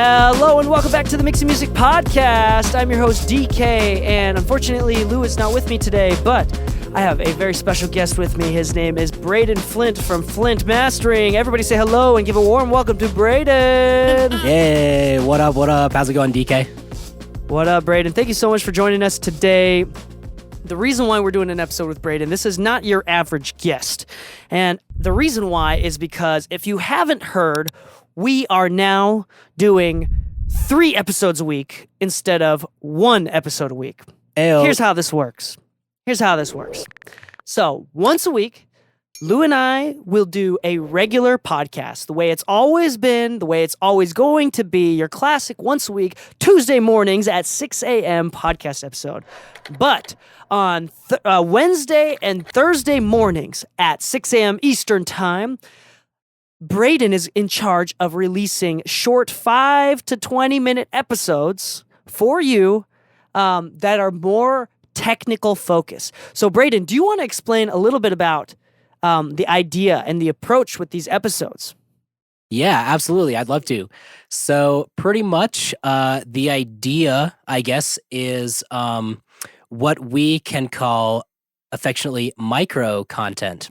Hello and welcome back to the Mixing Music Podcast. I'm your host, Dee Kei, and unfortunately, Lu is not with me today, but I have a very special guest with me. His name is Braden Flint from Flint Mastering. Everybody say hello and give a warm welcome to Braden. Hey, what up, How's it going, DK? What up, Braden? Thank you so much for joining us today. The reason why we're doing an episode with Braden, this is not your average guest. And the reason why is because if you haven't heard, we are now doing 3 episodes a week instead of 1 episode a week. Ayo. Here's how this works. So once a week, Lu and I will do a regular podcast, the way it's always been, the way it's always going to be, your classic once a week, Tuesday mornings at 6 a.m. podcast episode. But on Wednesday and Thursday mornings at 6 a.m. Eastern Time, Braden is in charge of releasing short 5 to 20-minute episodes for you that are more technical focus. So, Braden, do you want to explain a little bit about the idea and the approach with these episodes? Yeah, absolutely. I'd love to. So, pretty much the idea, I guess, is what we can call affectionately micro content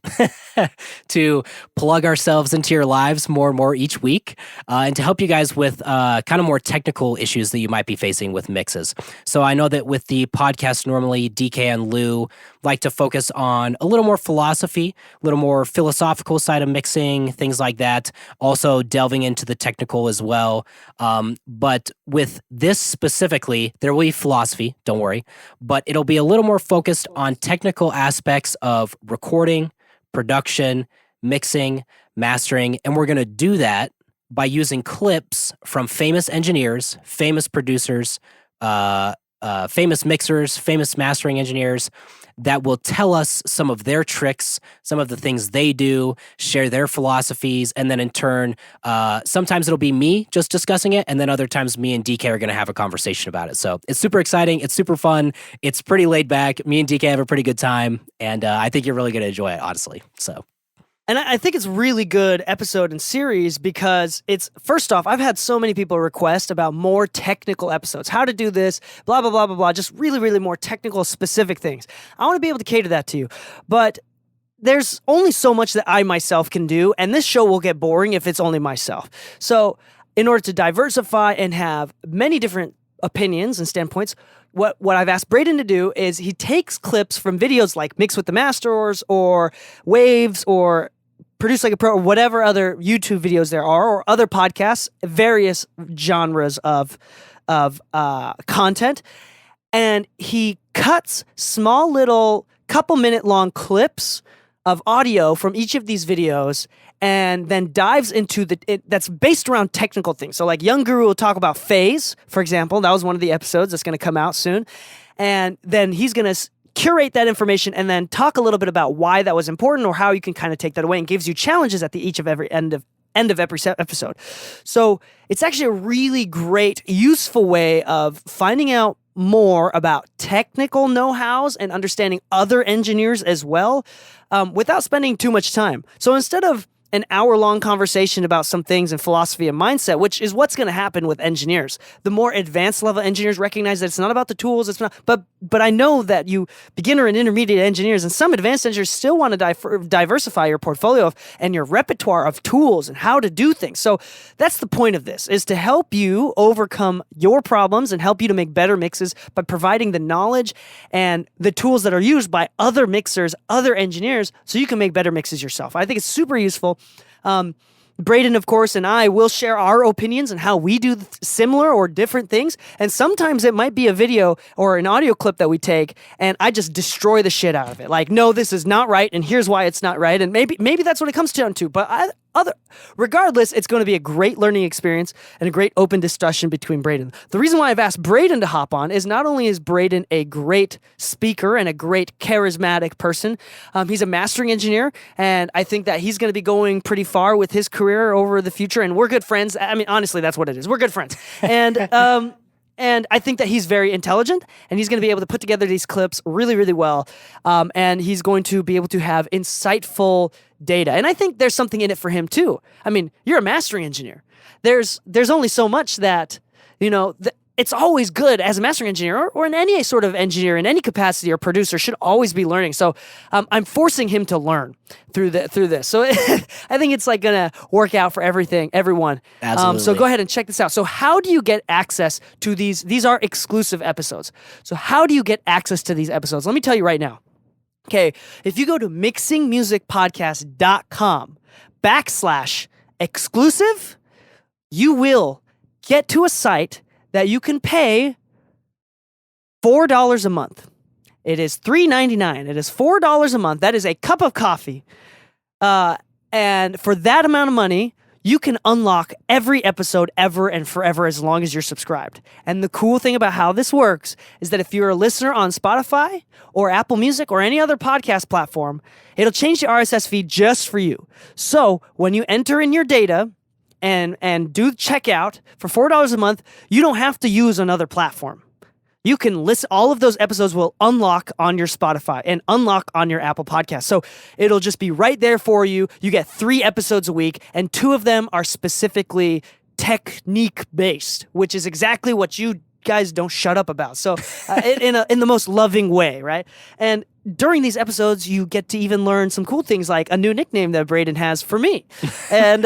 to plug ourselves into your lives more and more each week and to help you guys with kind of more technical issues that you might be facing with mixes. So I know that with the podcast, normally Dee Kei and Lu like to focus on a little more philosophy, a little more philosophical side of mixing, things like that. Also delving into the technical as well. But with this specifically, there will be philosophy, don't worry, but it'll be a little more focused on technical aspects of recording, production, mixing, mastering, and we're going to do that by using clips from famous engineers, famous producers, famous mixers, famous mastering engineers that will tell us some of their tricks, some of the things they do, share their philosophies, and then in turn, sometimes it'll be me just discussing it, and then other times me and DK are going to have a conversation about it. So it's super exciting. It's super fun. It's pretty laid back. Me and DK have a pretty good time, and I think you're really going to enjoy it, honestly. So. And I think it's a really good episode and series because it's, first off, I've had so many people request about more technical episodes, how to do this, blah, blah, blah, blah, blah, just really, really more technical, specific things. I want to be able to cater that to you. But there's only so much that I myself can do, and this show will get boring if it's only myself. So in order to diversify and have many different opinions and standpoints, what I've asked Braden to do is he takes clips from videos like Mix with the Masters or Waves or Produce Like a Pro or whatever other YouTube videos there are or other podcasts, various genres of content. And he cuts small little couple-minute long clips of audio from each of these videos and then dives into that's based around technical things. So like Young Guru will talk about phase, for example. That was one of the episodes that's going to come out soon. And then he's going to curate that information and then talk a little bit about why that was important or how you can kind of take that away, and gives you challenges at the every end of every episode. So it's actually a really great, useful way of finding out more about technical know-hows and understanding other engineers as well, without spending too much time. So instead of an hour-long conversation about some things in philosophy and mindset, which is what's going to happen with engineers. The more advanced level engineers recognize that it's not about the tools, it's not, but I know that you beginner and intermediate engineers and some advanced engineers still want to diversify your portfolio and your repertoire of tools and how to do things. So that's the point of this, is to help you overcome your problems and help you to make better mixes by providing the knowledge and the tools that are used by other mixers, other engineers, so you can make better mixes yourself. I think it's super useful. Braden, of course, and I will share our opinions on how we do similar or different things. And sometimes it might be a video or an audio clip that we take, and I just destroy the shit out of it. Like, no, this is not right, and here's why it's not right. And maybe that's what it comes down to. But regardless, it's going to be a great learning experience and a great open discussion between Braden. The reason why I've asked Braden to hop on is not only is Braden a great speaker and a great charismatic person, he's a mastering engineer, and I think that he's going to be going pretty far with his career over the future, and we're good friends. I mean, honestly, that's what it is. We're good friends. And I think that he's very intelligent, and he's going to be able to put together these clips really, really well. And he's going to be able to have insightful data. And I think there's something in it for him too. I mean, you're a mastering engineer. There's only so much that, it's always good as a mastering engineer or in any sort of engineer in any capacity or producer should always be learning. So I'm forcing him to learn through this. So I think it's like gonna work out for everyone. Absolutely. So go ahead and check this out. So how do you get access to these? These are exclusive episodes. So how do you get access to these episodes? Let me tell you right now. Okay, if you go to mixingmusicpodcast.com/exclusive, you will get to a site that you can pay $4 a month. It is $3.99. It is $4 a month. That is a cup of coffee. And for that amount of money, you can unlock every episode ever and forever as long as you're subscribed. And the cool thing about how this works is that if you're a listener on Spotify or Apple Music or any other podcast platform, it'll change the RSS feed just for you. So when you enter in your data and do checkout for $4 a month, you don't have to use another platform. You can listen. All of those episodes will unlock on your Spotify and unlock on your Apple Podcast. So it'll just be right there for you. You get 3 episodes a week, and 2 of them are specifically technique based, which is exactly what you guys don't shut up about. So in the most loving way, right? And during these episodes, you get to even learn some cool things like a new nickname that Braden has for me, and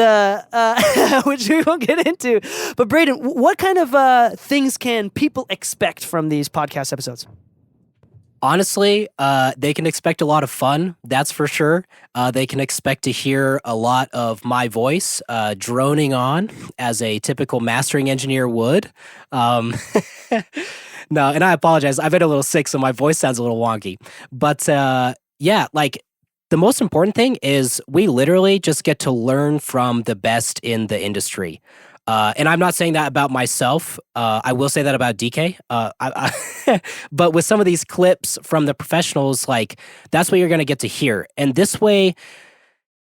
which we won't get into. But Braden, what kind of things can people expect from these podcast episodes? Honestly, they can expect a lot of fun, that's for sure. They can expect to hear a lot of my voice droning on as a typical mastering engineer would. No, and I apologize. I've been a little sick, so my voice sounds a little wonky. But yeah, like the most important thing is we literally just get to learn from the best in the industry. And I'm not saying that about myself. I will say that about Dee Kei. But with some of these clips from the professionals, like that's what you're going to get to hear. And this way,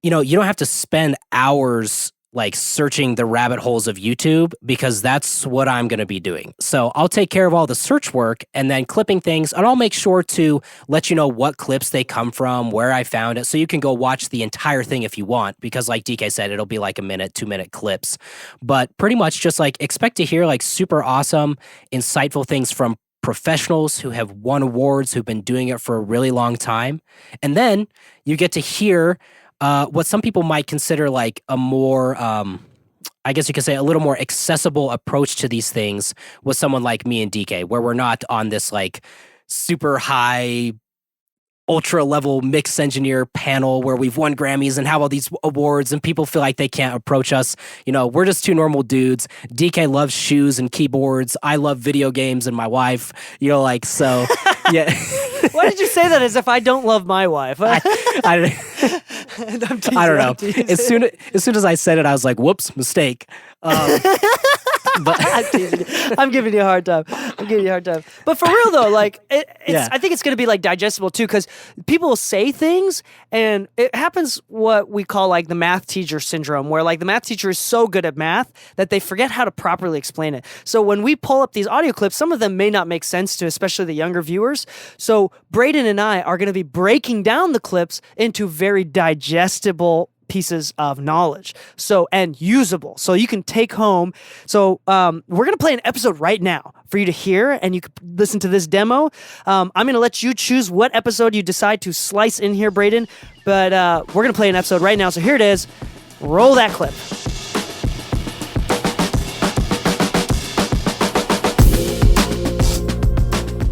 you don't have to spend hours like searching the rabbit holes of YouTube, because that's what I'm going to be doing. So I'll take care of all the search work and then clipping things, and I'll make sure to let you know what clips they come from, where I found it, so you can go watch the entire thing if you want, because like DK said, it'll be like 1-minute, 2-minute clips. But pretty much just like expect to hear like super awesome, insightful things from professionals who have won awards, who've been doing it for a really long time. And then you get to hear what some people might consider like a more, I guess you could say a little more accessible approach to these things with someone like me and DK, where we're not on this like super high, ultra level mix engineer panel where we've won Grammys and have all these awards and people feel like they can't approach us. We're just 2 normal dudes. DK loves shoes and keyboards. I love video games and my wife, so yeah. Why did you say that as if I don't love my wife? I don't know. As soon as I said it, I was like, whoops, mistake. But I'm giving you a hard time. But for real though, like I think it's going to be like digestible too, because people will say things and it happens what we call like the math teacher syndrome, where like the math teacher is so good at math that they forget how to properly explain it. So when we pull up these audio clips, some of them may not make sense to especially the younger viewers. So Braden and I are going to be breaking down the clips into very digestible pieces of knowledge, and usable, so you can take home. So we're gonna play an episode right now for you to hear, and you can listen to this demo. I'm gonna let you choose what episode you decide to slice in here, Braden, but we're gonna play an episode right now, so here it is. Roll that clip.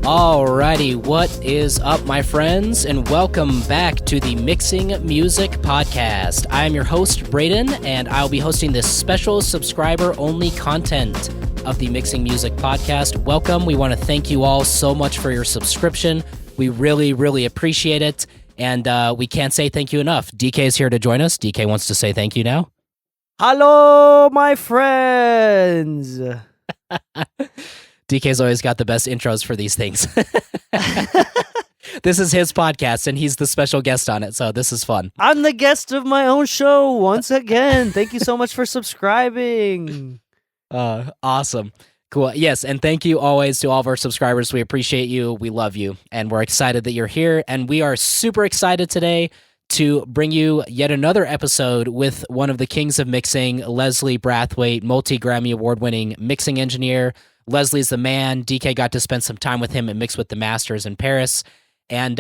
Alrighty, what is up, my friends, and welcome back to the Mixing Music Podcast. I am your host, Braden, and I'll be hosting this special subscriber-only content of the Mixing Music Podcast. Welcome. We want to thank you all so much for your subscription. We really, really appreciate it, and we can't say thank you enough. DK is here to join us. DK wants to say thank you now. Hello, my friends. DK's always got the best intros for these things. This is his podcast, and he's the special guest on it, so this is fun. I'm the guest of my own show once again. Thank you so much for subscribing. Awesome. Cool. Yes, and thank you always to all of our subscribers. We appreciate you. We love you, and we're excited that you're here, and we are super excited today to bring you yet another episode with one of the kings of mixing, Leslie Brathwaite, multi-Grammy award-winning mixing engineer. Leslie's the man. DK got to spend some time with him and mix with the masters in Paris. And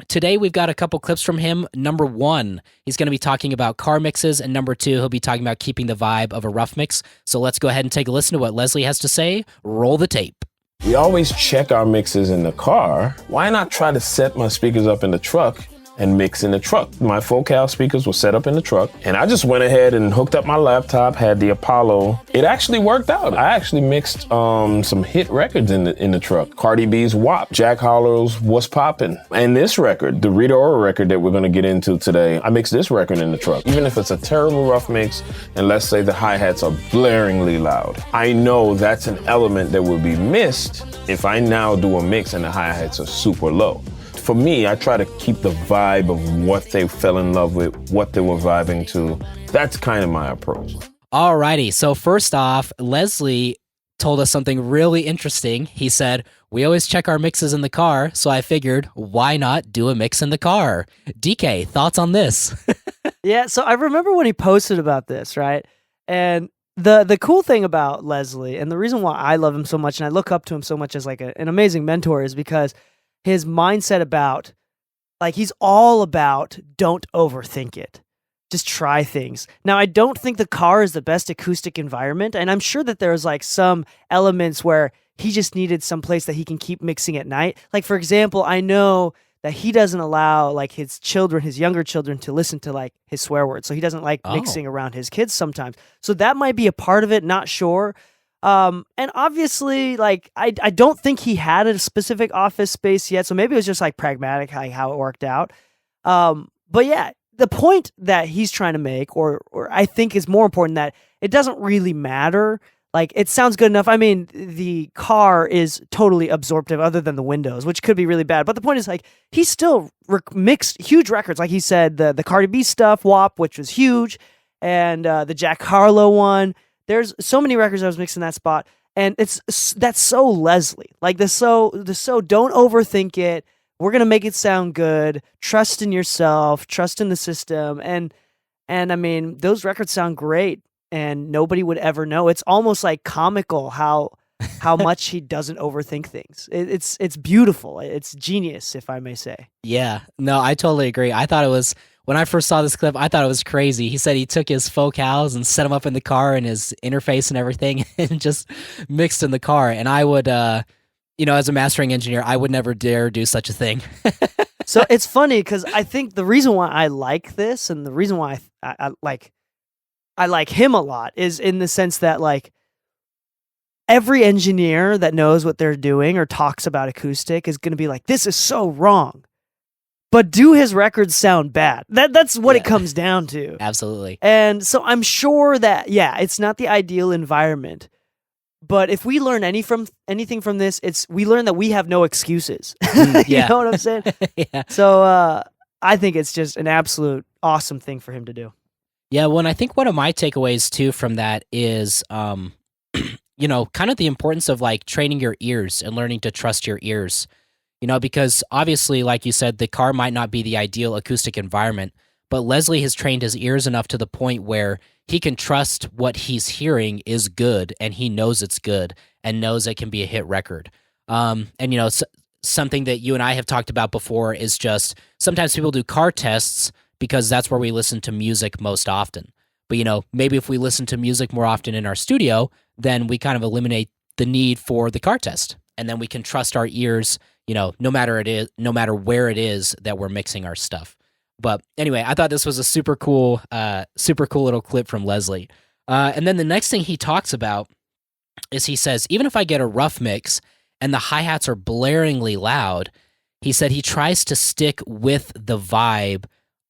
today we've got a couple clips from him. Number 1, he's going to be talking about car mixes, and number 2, he'll be talking about keeping the vibe of a rough mix. So let's go ahead and take a listen to what Leslie has to say. Roll the tape. We always check our mixes in the car. Why not try to set my speakers up in the truck and mix in the truck? My Focal speakers were set up in the truck, and I just went ahead and hooked up my laptop, had the Apollo. It actually worked out. I actually mixed some hit records in the truck. Cardi B's WAP, Jack Harlow's What's Poppin', and this record, the Rita Ora record that we're gonna get into today, I mixed this record in the truck. Even if it's a terrible rough mix, and let's say the hi-hats are blaringly loud, I know that's an element that will be missed if I now do a mix and the hi-hats are super low. For me, I try to keep the vibe of what they fell in love with, what they were vibing to. That's kind of my approach. Alrighty, so first off, Leslie told us something really interesting. He said, we always check our mixes in the car, so I figured, why not do a mix in the car? DK, thoughts on this? Yeah, so I remember when he posted about this, right? And the cool thing about Leslie, and the reason why I love him so much and I look up to him so much as like an amazing mentor, is because his mindset about, like, he's all about don't overthink it. Just try things. Now, I don't think the car is the best acoustic environment, and I'm sure that there's like some elements where he just needed some place that he can keep mixing at night. Like, for example, I know that he doesn't allow like his children, his younger children, to listen to like his swear words. So he doesn't like mixing around his kids sometimes. So that might be a part of it, not sure. And obviously, like, I don't think he had a specific office space yet, so maybe it was just like pragmatic how it worked out. But yeah, the point that he's trying to make, or I think is more important, that it doesn't really matter. Like, it sounds good enough. I mean, the car is totally absorptive other than the windows, which could be really bad. But the point is, like, he still mixed huge records. Like he said, the Cardi B stuff, WAP, which was huge, and the Jack Harlow one. There's so many records I was mixing that spot, and that's so Leslie. Like the so don't overthink it. We're gonna make it sound good. Trust in yourself. Trust in the system. And I mean, those records sound great, and nobody would ever know. It's almost like comical how much he doesn't overthink things. It's beautiful. It's genius, if I may say. Yeah, no, I totally agree. I thought it was, when I first saw this clip, I thought it was crazy. He said he took his focals and set them up in the car and his interface and everything and just mixed in the car. And I would, as a mastering engineer, I would never dare do such a thing. So it's funny because I think the reason why I like this, and the reason why I like him a lot, is in the sense that, like, every engineer that knows what they're doing or talks about acoustic is going to be like, this is so wrong. But do his records sound bad? That's what it comes down to. Absolutely. And so I'm sure that, yeah, it's not the ideal environment. But if we learn anything from this, we learn that we have no excuses. You know what I'm saying? Yeah. So I think it's just an absolute awesome thing for him to do. Yeah, well, and I think one of my takeaways too from that is, kind of the importance of like training your ears and learning to trust your ears. Because obviously, like you said, the car might not be the ideal acoustic environment, but Leslie has trained his ears enough to the point where he can trust what he's hearing is good, and he knows it's good and knows it can be a hit record. Something that you and I have talked about before is just sometimes people do car tests because that's where we listen to music most often. But, maybe if we listen to music more often in our studio, then we kind of eliminate the need for the car test. And then we can trust our ears, no matter where it is that we're mixing our stuff. But anyway, I thought this was a super cool little clip from Leslie. And then the next thing he talks about is, he says, even if I get a rough mix and the hi-hats are blaringly loud, he said he tries to stick with the vibe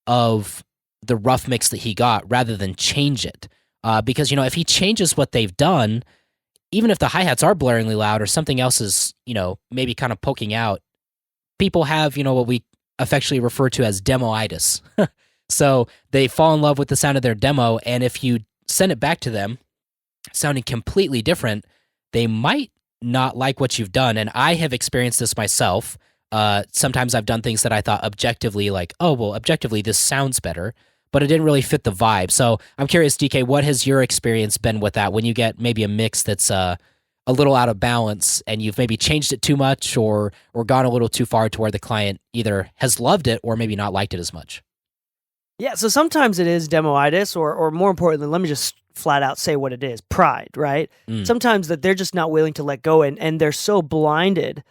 of the rough mix that he got rather than change it. Because, if he changes what they've done, even if the hi-hats are blaringly loud or something else is, maybe kind of poking out, people have, what we affectionately refer to as demo-itis. So they fall in love with the sound of their demo, and if you send it back to them sounding completely different, they might not like what you've done. And I have experienced this myself. Sometimes I've done things that I thought objectively, like, oh, well, objectively, this sounds better, but it didn't really fit the vibe. So I'm curious, DK, what has your experience been with that when you get maybe a mix that's a little out of balance and you've maybe changed it too much or gone a little too far to where the client either has loved it or maybe not liked it as much? Yeah, so sometimes it is demoitis, or more importantly, let me just flat out say what it is, pride, right? Sometimes that they're just not willing to let go, and they're so blinded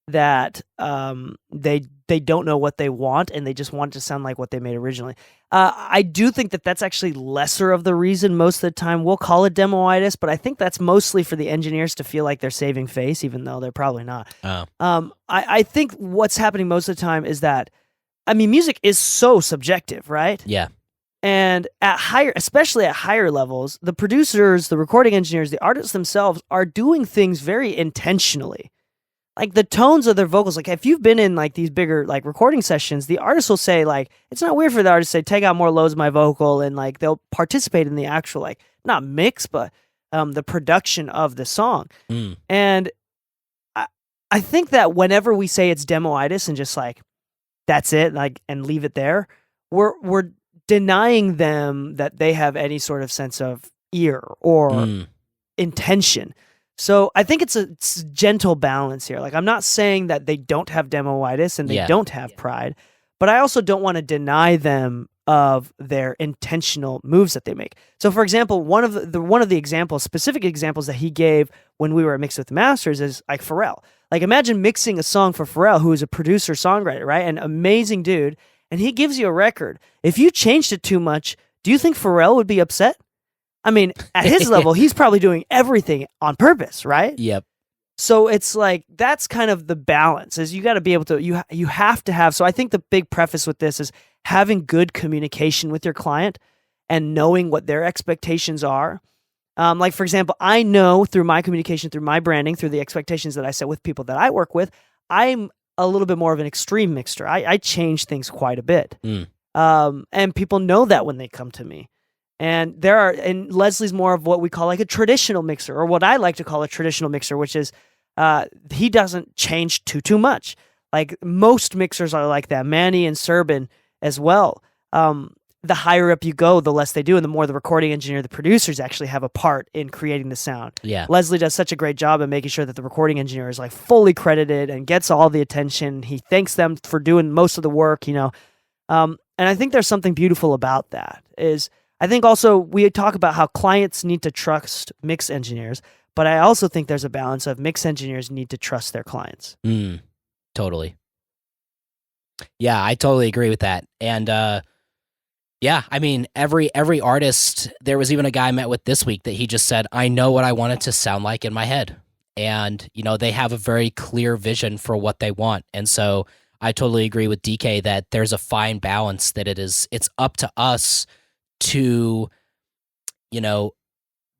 that they don't know what they want, and they just want it to sound like what they made originally. I do think that that's actually lesser of the reason most of the time. We'll call it demoitis, but I think that's mostly for the engineers to feel like they're saving face, even though they're probably not. I think what's happening most of the time is that, I mean, music is so subjective, right? Yeah. And especially at higher levels, the producers, the recording engineers, the artists themselves are doing things very intentionally. Like the tones of their vocals, like if you've been in like these bigger like recording sessions, the artist will say like, it's not weird for the artist to say, take out more lows of my vocal, and like they'll participate in the actual, like, not mix, but the production of the song. And I think that whenever we say it's demoitis and just like, that's it, like, and leave it there, we're denying them that they have any sort of sense of ear or intention. So I think it's a gentle balance here. Like, I'm not saying that they don't have demoitis and they don't have pride, but I also don't want to deny them of their intentional moves that they make. So, for example, one of the examples, specific examples that he gave when we were at Mix with Masters is like Pharrell. Like, imagine mixing a song for Pharrell, who is a producer, songwriter, right? An amazing dude. And he gives you a record. If you changed it too much, do you think Pharrell would be upset? I mean, at his level, he's probably doing everything on purpose, right? Yep. So it's like, that's kind of the balance, is you got to be able to, you have to have, so I think the big preface with this is having good communication with your client and knowing what their expectations are. Like, for example, I know through my communication, through my branding, through the expectations that I set with people that I work with, I'm a little bit more of an extreme mixer. I change things quite a bit. And people know that when they come to me. And Leslie's more of what we call like a traditional mixer, or what I like to call a traditional mixer, which is he doesn't change too much. Like most mixers are like that, Manny and Serban as well. The higher up you go, the less they do, and the more the recording engineer, the producers actually have a part in creating the sound. Yeah. Leslie does such a great job of making sure that the recording engineer is like fully credited and gets all the attention. He thanks them for doing most of the work, you know. And I think there's something beautiful about that. I think also we talk about how clients need to trust mix engineers, but I also think there's a balance of mix engineers need to trust their clients. Totally. Yeah, I totally agree with that. And yeah, I mean, every artist, there was even a guy I met with this week that he just said, I know what I want it to sound like in my head. And, you know, they have a very clear vision for what they want. And so I totally agree with DK that there's a fine balance, that it's up to us to, you know,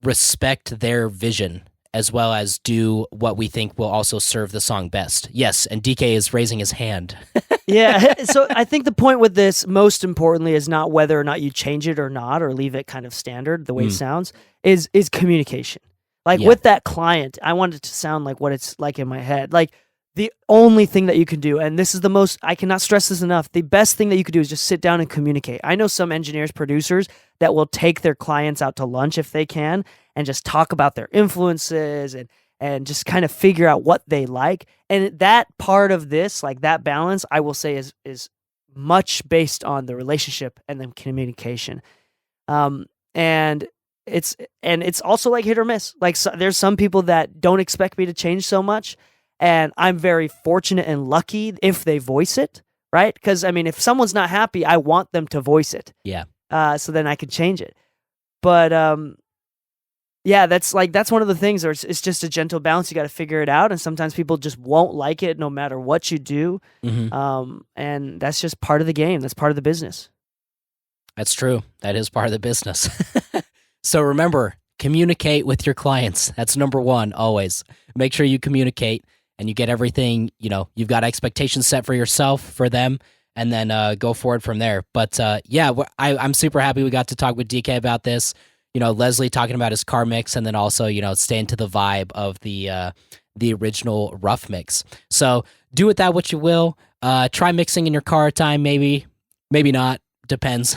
respect their vision as well as do what we think will also serve the song best. Yes, and DK is raising his hand. Yeah, so I think the point with this, most importantly, is not whether or not you change it or not, or leave it kind of standard, the way it sounds, is communication. Like with that client, I want it to sound like what it's like in my head. Like, the only thing that you can do, and this is the most, I cannot stress this enough, the best thing that you could do is just sit down and communicate. I know some engineers, producers that will take their clients out to lunch if they can and just talk about their influences and just kind of figure out what they like. And that part of this, like that balance, I will say is much based on the relationship and the communication. And it's also like hit or miss. Like, there's some people that don't expect me to change so much. And I'm very fortunate and lucky if they voice it, right? Because, I mean, if someone's not happy, I want them to voice it. Yeah. So then I can change it. But, yeah, that's one of the things, or it's just a gentle balance. You got to figure it out. And sometimes people just won't like it no matter what you do. And that's just part of the game. That's part of the business. That's true. That is part of the business. So remember, communicate with your clients. That's number one, always. Make sure you communicate. And you get everything, you know, you've got expectations set for yourself, for them, and then go forward from there. But yeah, I'm super happy we got to talk with DK about this. You know, Leslie talking about his car mix, and then also, you know, staying to the vibe of the the original rough mix. So do with that what you will. Try mixing in your car time, maybe not. Depends.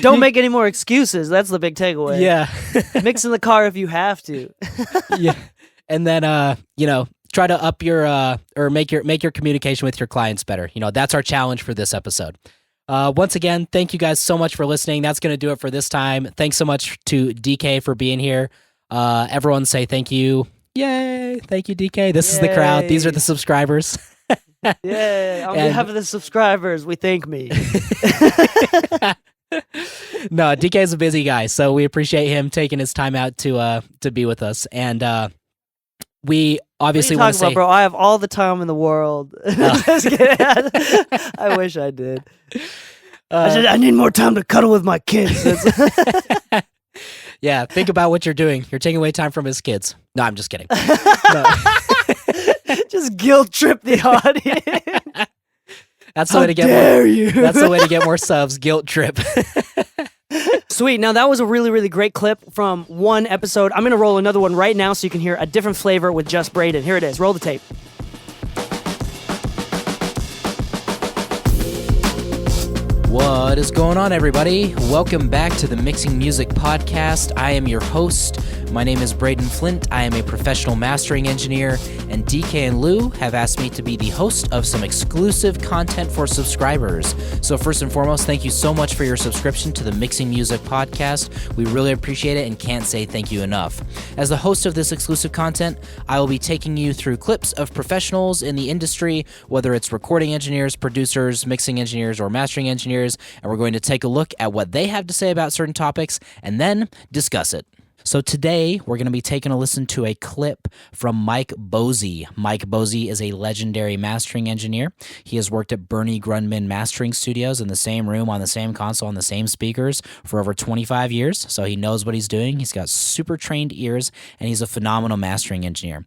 Don't make any more excuses. That's the big takeaway. Yeah. Mix in the car if you have to. Yeah. And then try to up your or make your communication with your clients better. That's our challenge for this episode. Once again, thank you guys so much for listening. That's going to do it for this time. Thanks so much to Dee Kei for being here. Everyone say thank you. Yay. Thank you, Dee Kei. This is the crowd. These are the subscribers. Yeah, on behalf of the subscribers, we thank me. No, Dee Kei is a busy guy, so we appreciate him taking his time out to be with us. And we obviously want to say, bro, I have all the time in the world. Just kidding. I wish I did. I need more time to cuddle with my kids. Yeah, think about what you're doing. You're taking away time from his kids. No, I'm just kidding. No. Just guilt trip the audience. That's the way to get That's the way to get more subs. Guilt trip. Sweet. Now that was a really, really great clip from one episode. I'm gonna roll another one right now so you can hear a different flavor with just Braden. Here it is. Roll the tape. What is going on, everybody? Welcome back to the Mixing Music Podcast. I am your host. My name is Braden Flint. I am a professional mastering engineer, and Dee Kei and Lu have asked me to be the host of some exclusive content for subscribers. So first and foremost, thank you so much for your subscription to the Mixing Music Podcast. We really appreciate it and can't say thank you enough. As the host of this exclusive content, I will be taking you through clips of professionals in the industry, whether it's recording engineers, producers, mixing engineers, or mastering engineers, and we're going to take a look at what they have to say about certain topics and then discuss it. So today, we're going to be taking a listen to a clip from Mike Bosey. Mike Bosey is a legendary mastering engineer. He has worked at Bernie Grundman Mastering Studios in the same room, on the same console, on the same speakers for over 25 years, so he knows what he's doing. He's got super trained ears, and he's a phenomenal mastering engineer.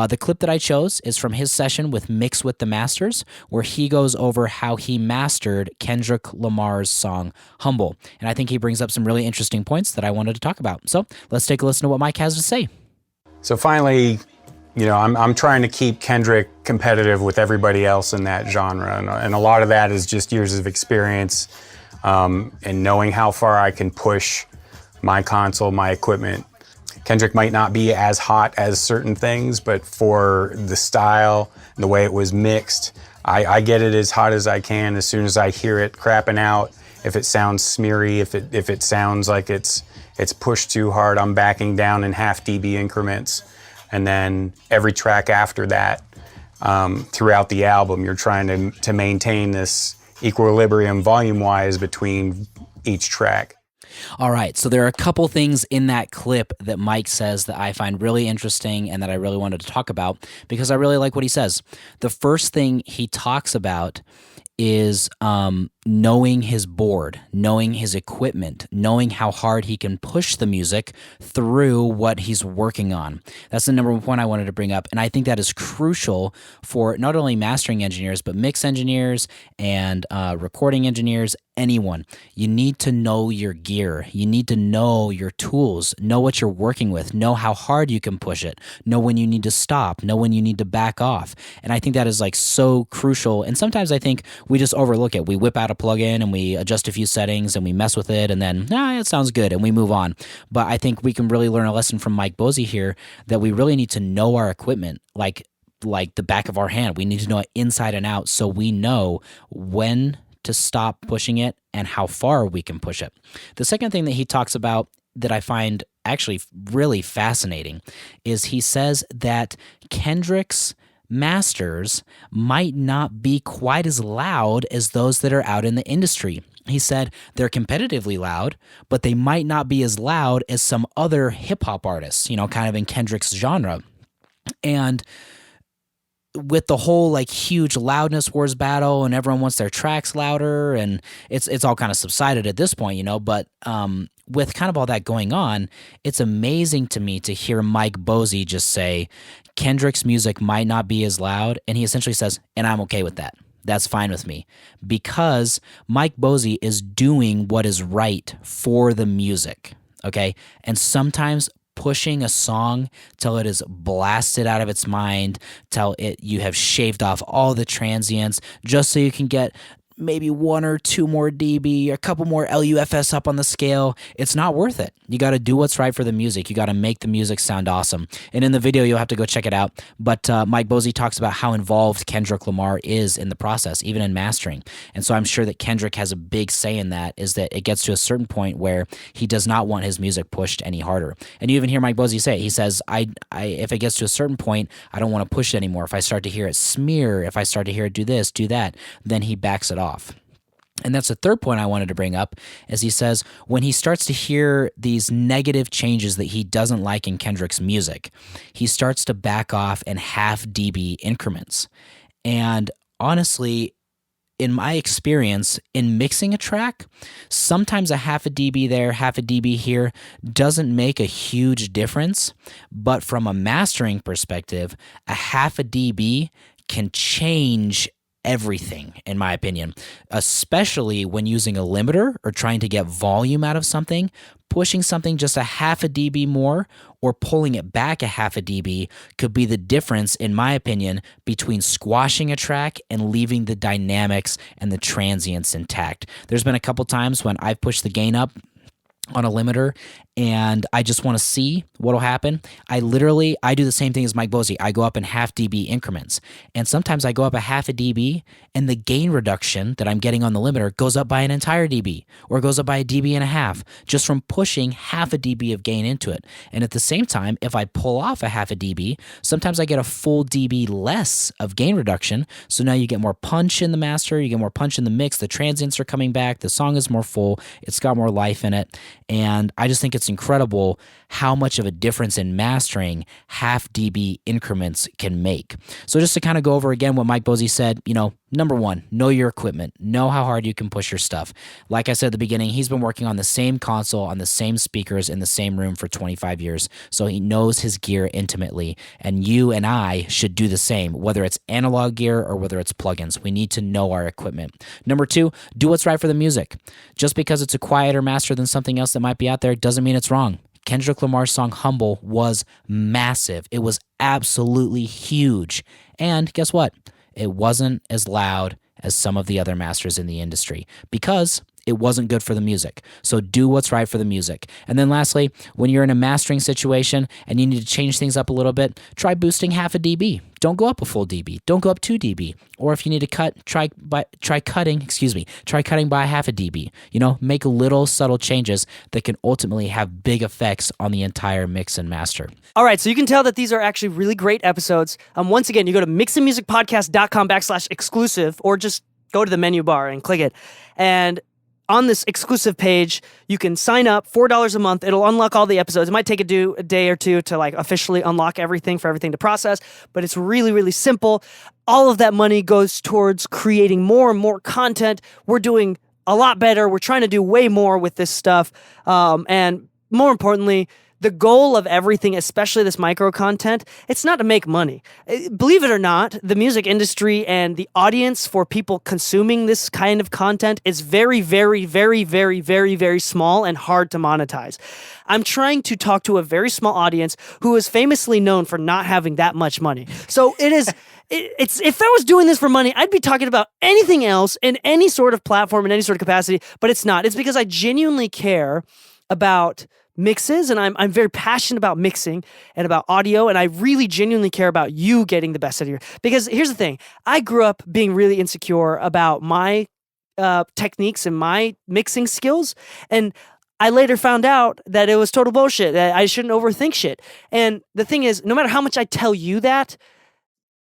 The clip that I chose is from his session with Mix with the Masters, where he goes over how he mastered Kendrick Lamar's song Humble, and I think he brings up some really interesting points that I wanted to talk about. So let's take a listen to what Mike has to say. So finally, I'm trying to keep Kendrick competitive with everybody else in that genre. And a lot of that is just years of experience and knowing how far I can push my console, my equipment. Kendrick might not be as hot as certain things, but for the style and the way it was mixed, I get it as hot as I can as soon as I hear it crapping out. If it sounds smeary, if it sounds like it's pushed too hard, I'm backing down in half dB increments. And then every track after that, throughout the album, you're trying to maintain this equilibrium volume-wise between each track. All right, so there are a couple things in that clip that Mike says that I find really interesting and that I really wanted to talk about because I really like what he says. The first thing he talks about is knowing his board, knowing his equipment, knowing how hard he can push the music through what he's working on. That's the number one point I wanted to bring up, and I think that is crucial for not only mastering engineers, but mix engineers and recording engineers, anyone. You need to know your gear. You need to know your tools, know what you're working with, know how hard you can push it, know when you need to stop, know when you need to back off. And I think that is like so crucial. And sometimes I think we just overlook it. We whip out a plugin and we adjust a few settings and we mess with it and then, it sounds good, and we move on. But I think we can really learn a lesson from Mike Bosey here that we really need to know our equipment like the back of our hand. We need to know it inside and out so we know when to stop pushing it and how far we can push it. The second thing that he talks about that I find actually really fascinating is he says that Kendrick's masters might not be quite as loud as those that are out in the industry. He said they're competitively loud, but they might not be as loud as some other hip-hop artists, kind of in Kendrick's genre. And with the whole huge loudness wars battle and everyone wants their tracks louder and it's all kind of subsided at this point, but with kind of all that going on, it's amazing to me to hear Mike Bosey just say Kendrick's music might not be as loud, and he essentially says, and I'm okay with that. That's fine with me, because Mike Bosey is doing what is right for the music, okay? And sometimes pushing a song till it is blasted out of its mind, till you have shaved off all the transients just so you can get maybe 1 or 2 more dB, a couple more LUFS up on the scale. It's not worth it. You got to do what's right for the music. You got to make the music sound awesome. And in the video, you'll have to go check it out. But Mike Bosey talks about how involved Kendrick Lamar is in the process, even in mastering. And so I'm sure that Kendrick has a big say in that, is that it gets to a certain point where he does not want his music pushed any harder. And you even hear Mike Bosey say, he says, if it gets to a certain point, I don't want to push it anymore. If I start to hear it smear, if I start to hear it do this, do that, then he backs it off. And that's the third point I wanted to bring up, as he says, when he starts to hear these negative changes that he doesn't like in Kendrick's music, he starts to back off in half dB increments. And honestly, in my experience, in mixing a track, sometimes a half a dB there, half a dB here doesn't make a huge difference. But from a mastering perspective, a half a dB can change everything, in my opinion, especially when using a limiter or trying to get volume out of something. Pushing something just a half a dB more or pulling it back a half a dB could be the difference, in my opinion, between squashing a track and leaving the dynamics and the transients intact. There's been a couple times when I've pushed the gain up on a limiter and I just want to see what'll happen. I do the same thing as Mike Bosey. I go up in half dB increments. And sometimes I go up a half a dB and the gain reduction that I'm getting on the limiter goes up by an entire dB or goes up by a dB and a half just from pushing half a dB of gain into it. And at the same time, if I pull off a half a dB, sometimes I get a full dB less of gain reduction. So now you get more punch in the master, you get more punch in the mix, the transients are coming back, the song is more full, it's got more life in it. And I just think it's incredible how much of a difference in mastering half dB increments can make. So just to kind of go over again what Mike Bosey said, number one, know your equipment. Know how hard you can push your stuff. Like I said at the beginning, he's been working on the same console, on the same speakers, in the same room for 25 years. So he knows his gear intimately. And you and I should do the same, whether it's analog gear or whether it's plugins. We need to know our equipment. Number two, do what's right for the music. Just because it's a quieter master than something else that might be out there doesn't mean it's wrong. Kendrick Lamar's song Humble was massive. It was absolutely huge. And guess what? It wasn't as loud as some of the other masters in the industry because it wasn't good for the music. So do what's right for the music. And then lastly, when you're in a mastering situation and you need to change things up a little bit, try boosting half a dB. Don't go up a full dB. Don't go up 2 dB. Or if you need to cut, try cutting by half a dB. Make little subtle changes that can ultimately have big effects on the entire mix and master. All right, so you can tell that these are actually really great episodes. Once again, you go to mixandmusicpodcast.com/exclusive or just go to the menu bar and click it. And on this exclusive page, you can sign up, $4 a month. It'll unlock all the episodes. It might take a day or two to officially unlock everything for everything to process, but it's really, really simple. All of that money goes towards creating more and more content. We're doing a lot better. We're trying to do way more with this stuff. And more importantly, the goal of everything, especially this micro content, it's not to make money. Believe it or not, the music industry and the audience for people consuming this kind of content is very, very, very, very, very, very small and hard to monetize. I'm trying to talk to a very small audience who is famously known for not having that much money. So it's if I was doing this for money, I'd be talking about anything else in any sort of platform, in any sort of capacity, but it's not. It's because I genuinely care about mixes, and I'm very passionate about mixing and about audio, and I really genuinely care about you getting the best out of your. Because here's the thing, I grew up being really insecure about my techniques and my mixing skills, and I later found out that it was total bullshit, that I shouldn't overthink shit. And the thing is, no matter how much I tell you that,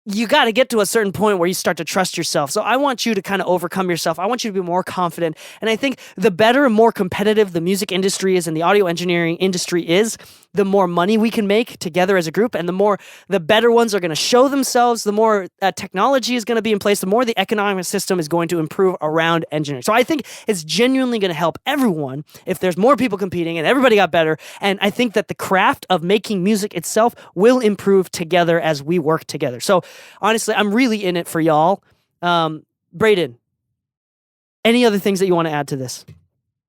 you got to get to a certain point where you start to trust yourself. So I want you to kind of overcome yourself. I want you to be more confident. And I think the better and more competitive the music industry is and the audio engineering industry is, the more money we can make together as a group, and the better ones are going to show themselves, the more technology is going to be in place, the more the economic system is going to improve around engineering. So I think it's genuinely going to help everyone if there's more people competing and everybody got better. And I think that the craft of making music itself will improve together as we work together. So honestly, I'm really in it for y'all. Braden, any other things that you want to add to this?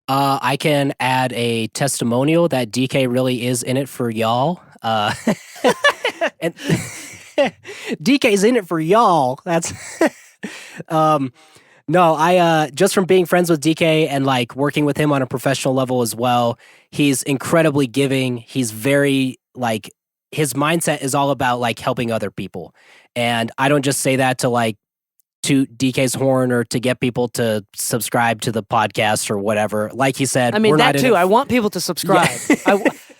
I can add a testimonial that DK really is in it for y'all. And DK's in it for y'all. That's no, I just from being friends with DK and like working with him on a professional level as well, he's incredibly giving. He's very like his mindset is all about like helping other people. And I don't just say that to like toot DK's horn or to get people to subscribe to the podcast or whatever. Like he said, I mean, we're that not too. I want people to subscribe.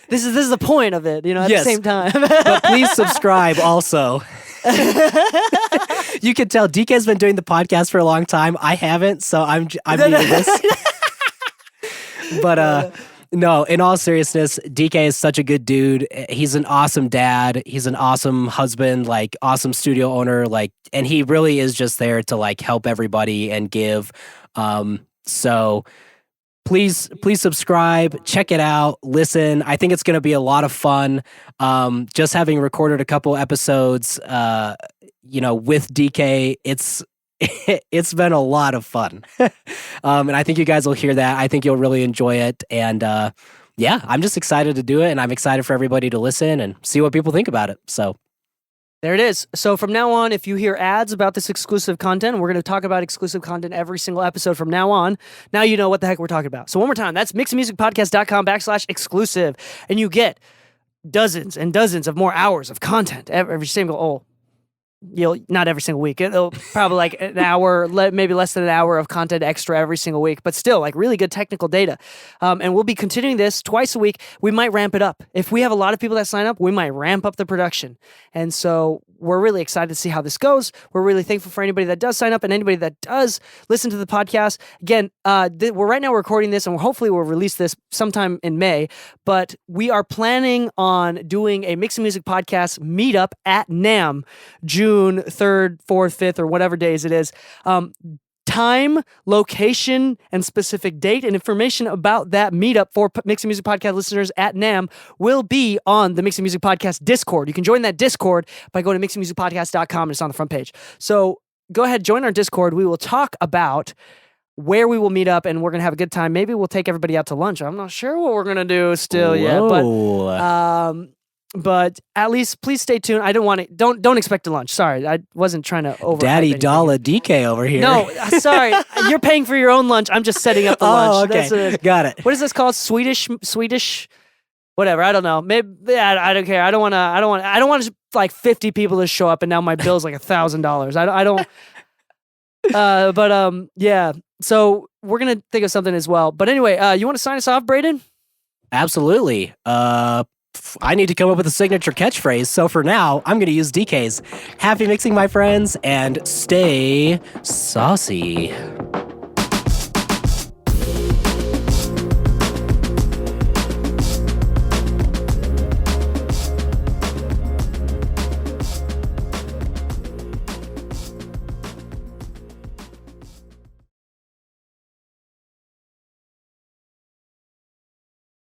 This is the point of it, at Yes. the same time. But please subscribe also. You can tell DK's been doing the podcast for a long time. I haven't, so I'm new to this. But no, in all seriousness, DK is such a good dude. He's an awesome dad. He's an awesome husband, like awesome studio owner, like, and he really is just there to like help everybody and give. So please subscribe, check it out, listen. I think it's going to be a lot of fun. Just having recorded a couple episodes, with DK, it's been a lot of fun. And I think you guys will hear that. I think you'll really enjoy it. And I'm just excited to do it. And I'm excited for everybody to listen and see what people think about it. So There it is. So from now on, if you hear ads about this exclusive content, we're going to talk about exclusive content every single episode from now on. Now you know what the heck we're talking about. So one more time, that's mixedmusicpodcast.com/exclusive. And you get dozens and dozens of more hours of content every single, not every single week. It'll probably like an hour, maybe less than an hour of content extra every single week, but still like really good technical data. And we'll be continuing this twice a week. We might ramp it up. If we have a lot of people that sign up, we might ramp up the production. And so we're really excited to see how this goes. We're really thankful for anybody that does sign up and anybody that does listen to the podcast. Again, we're right now recording this and hopefully we'll release this sometime in May, but we are planning on doing a Mixing Music Podcast meetup at NAMM, June 3rd, 4th, 5th, or whatever days it is. Time, location, and specific date and information about that meetup for Mixing Music Podcast listeners at NAMM will be on the Mixing Music Podcast Discord. You can join that Discord by going to mixingmusicpodcast.com and it's on the front page. So go ahead, join our Discord. We will talk about where we will meet up and we're going to have a good time. Maybe we'll take everybody out to lunch. I'm not sure what we're going to do still yet, but at least please stay tuned. I don't expect a lunch. Sorry, I wasn't trying to over. Daddy Dollar DK over here. No, sorry. You're paying for your own lunch. I'm just setting up the lunch. Okay. That's what it is. Got it. What is this called? Swedish, whatever. I don't know. Maybe I don't care. I don't want like 50 people to show up and now my bill's like $1,000. I don't. Yeah. So we're gonna think of something as well. But anyway, you want to sign us off, Braden? Absolutely. I need to come up with a signature catchphrase. So for now, I'm going to use DK's. Happy mixing, my friends, and stay saucy.